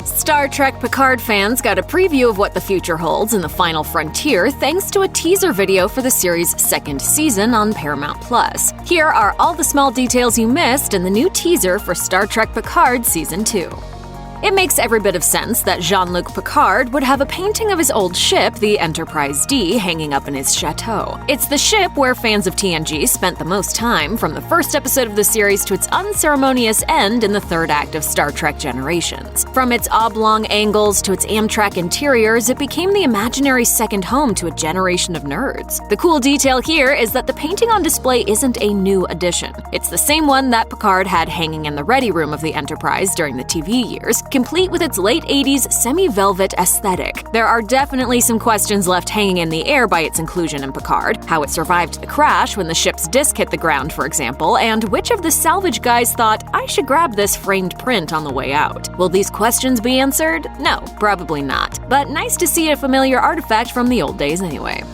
Star Trek Picard fans got a preview of what the future holds in the final frontier thanks to a teaser video for the series' second season on Paramount+. Here are all the small details you missed in the new teaser for Star Trek Picard Season 2. It makes every bit of sense that Jean-Luc Picard would have a painting of his old ship, the Enterprise D, hanging up in his chateau. It's the ship where fans of TNG spent the most time, from the first episode of the series to its unceremonious end in the third act of Star Trek Generations. From its oblong angles to its Amtrak interiors, it became the imaginary second home to a generation of nerds. The cool detail here is that the painting on display isn't a new addition. It's the same one that Picard had hanging in the ready room of the Enterprise during the TV years, complete with its late 80s semi-velvet aesthetic. There are definitely some questions left hanging in the air by its inclusion in Picard: how it survived the crash when the ship's disc hit the ground, for example, and which of the salvage guys thought, "I should grab this framed print on the way out." Will these questions be answered? No, probably not. But nice to see a familiar artifact from the old days anyway.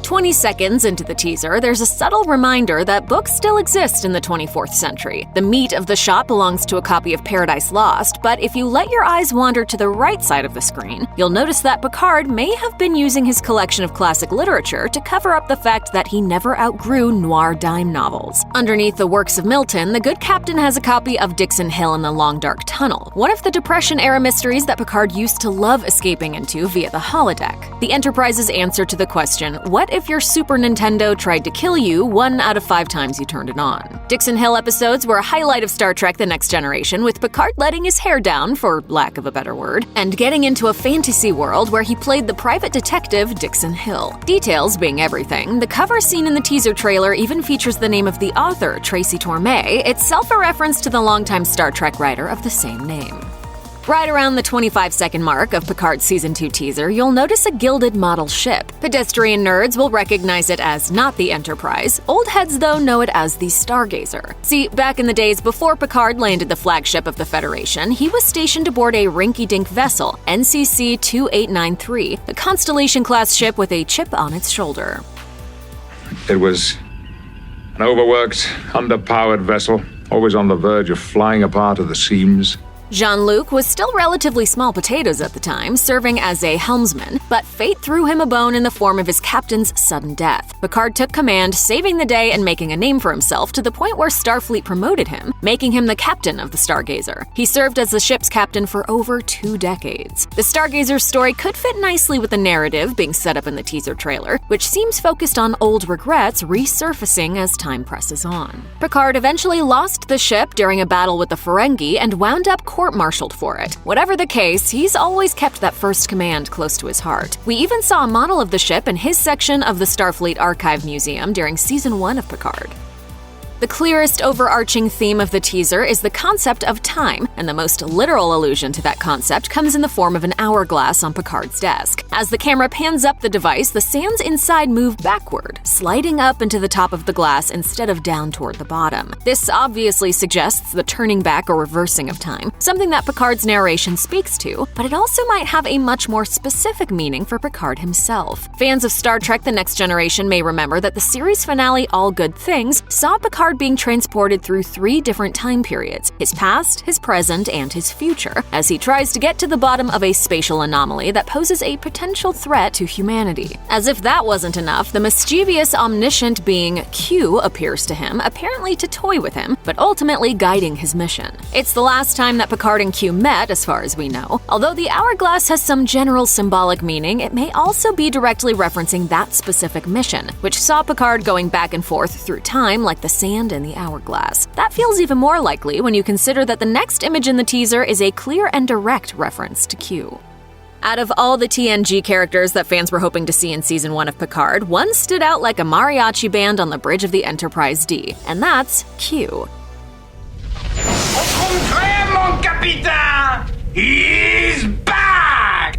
20 seconds into the teaser, there's a subtle reminder that books still exist in the 24th century. The meat of the shot belongs to a copy of Paradise Lost, but if you let your eyes wander to the right side of the screen, you'll notice that Picard may have been using his collection of classic literature to cover up the fact that he never outgrew noir dime novels. Underneath the works of Milton, the good captain has a copy of Dixon Hill and the Long Dark Tunnel, one of the Depression-era mysteries that Picard used to love escaping into via the holodeck. The Enterprise's answer to the question, what if your Super Nintendo tried to kill you 1 out of 5 times you turned it on? Dixon Hill episodes were a highlight of Star Trek The Next Generation, with Picard letting his hair down, for lack of a better word, and getting into a fantasy world where he played the private detective Dixon Hill. Details being everything, the cover scene in the teaser trailer even features the name of the author, Tracy Torme, itself a reference to the longtime Star Trek writer of the same name. Right around the 25-second mark of Picard's Season 2 teaser, you'll notice a gilded model ship. Pedestrian nerds will recognize it as not the Enterprise. Old heads, though, know it as the Stargazer. See, back in the days before Picard landed the flagship of the Federation, he was stationed aboard a rinky-dink vessel, NCC-2893, a Constellation-class ship with a chip on its shoulder. It was an overworked, underpowered vessel, always on the verge of flying apart at the seams. Jean-Luc was still relatively small potatoes at the time, serving as a helmsman, but fate threw him a bone in the form of his captain's sudden death. Picard took command, saving the day and making a name for himself to the point where Starfleet promoted him, making him the captain of the Stargazer. He served as the ship's captain for over 2 decades. The Stargazer's story could fit nicely with the narrative being set up in the teaser trailer, which seems focused on old regrets resurfacing as time presses on. Picard eventually lost the ship during a battle with the Ferengi and wound up court-martialed for it. Whatever the case, he's always kept that first command close to his heart. We even saw a model of the ship in his section of the Starfleet Archive Museum during Season 1 of Picard. The clearest overarching theme of the teaser is the concept of time, and the most literal allusion to that concept comes in the form of an hourglass on Picard's desk. As the camera pans up the device, the sands inside move backward, sliding up into the top of the glass instead of down toward the bottom. This obviously suggests the turning back or reversing of time, something that Picard's narration speaks to, but it also might have a much more specific meaning for Picard himself. Fans of Star Trek The Next Generation may remember that the series finale All Good Things saw Picard being transported through 3 different time periods: his past, his present, and his future, as he tries to get to the bottom of a spatial anomaly that poses a potential threat to humanity. As if that wasn't enough, the mischievous, omniscient being Q appears to him, apparently to toy with him, but ultimately guiding his mission. It's the last time that Picard and Q met, as far as we know. Although the hourglass has some general symbolic meaning, it may also be directly referencing that specific mission, which saw Picard going back and forth through time like the sand in the hourglass. That feels even more likely when you consider that the next image in the teaser is a clear and direct reference to Q. Out of all the TNG characters that fans were hoping to see in Season 1 of Picard, one stood out like a mariachi band on the bridge of the Enterprise D, and that's Q. Au contraire, mon capitaine! He's back!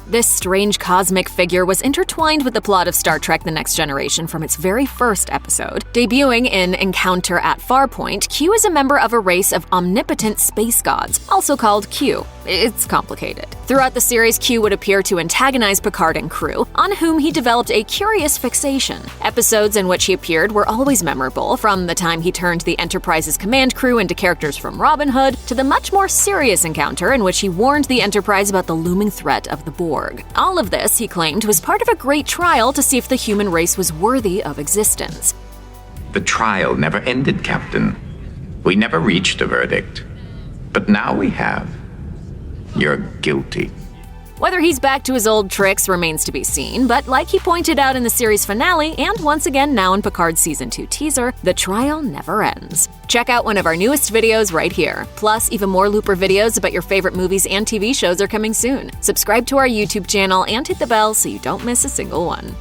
This strange cosmic figure was intertwined with the plot of Star Trek The Next Generation from its very first episode. Debuting in Encounter at Farpoint, Q is a member of a race of omnipotent space gods, also called Q. It's complicated. Throughout the series, Q would appear to antagonize Picard and crew, on whom he developed a curious fixation. Episodes in which he appeared were always memorable, from the time he turned the Enterprise's command crew into characters from Robin Hood, to the much more serious encounter in which he warned the Enterprise about the looming threat of the Borg. All of this, he claimed, was part of a great trial to see if the human race was worthy of existence. The trial never ended, Captain. We never reached a verdict. But now we have. You're guilty. Whether he's back to his old tricks remains to be seen, but like he pointed out in the series finale, and once again now in Picard's Season 2 teaser, the trial never ends. Check out one of our newest videos right here. Plus, even more Looper videos about your favorite movies and TV shows are coming soon. Subscribe to our YouTube channel and hit the bell so you don't miss a single one.